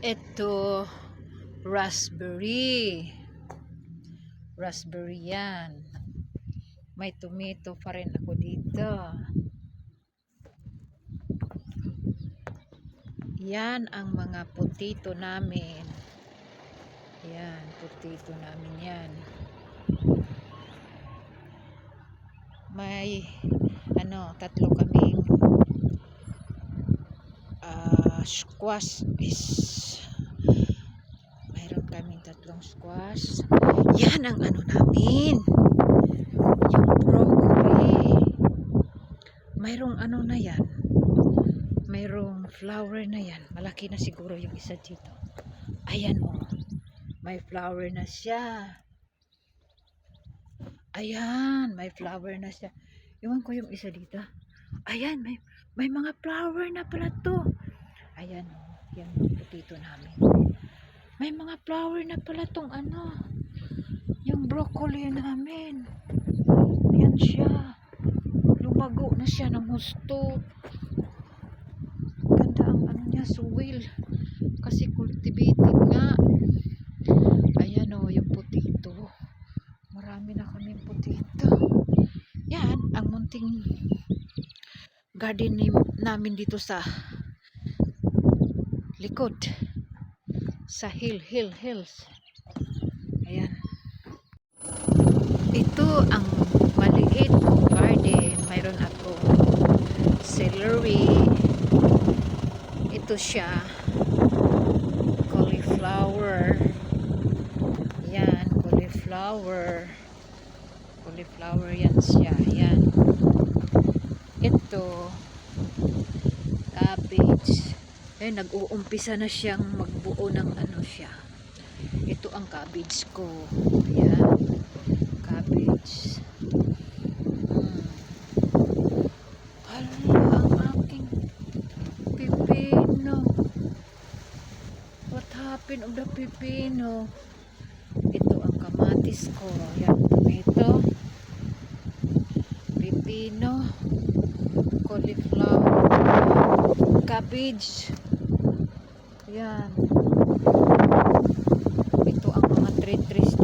Ito, raspberry. Raspberry yan. May tomato pa rin ako dito. Yan ang mga potato namin. Yan, potato namin yan. May, tatlo kaming squash is mayroon kaming tatlong squash. Yan ang namin, yung broccoli. Mayroong na yan, mayroong flower na yan. Malaki na siguro yung isa dito. Ayan may flower na siya. Ayan, may flower na siya. Iwan ko yung isa dito. Ayan, may mga flower na pala to. Ayan yan yung potato namin. May mga flower na pala tong yung broccoli namin. Ayan siya. Lumago na siya ng husto. Ganda ang niya, soil. Kasi cultivated nga. Ayan yung potato. Marami na kaming potato. Yan ang munting garden namin dito sa likod, sa hills. Ayan. Ito ang maliit kong garden. Mayroon ako celery. Ito siya, cauliflower. Yan, cauliflower yan siya. Yan. Ito, cabbage. Nag-uumpisa na siyang magbuo ng siya. Ito ang cabbage ko. Ayan. Cabbage. Hala, ang aking pipino. What happened of the pipino? Ito ang kamatis ko. Ayan. Tomato. Pipino. Cauliflower. Cabbage. Ayan. Ito ang mga trees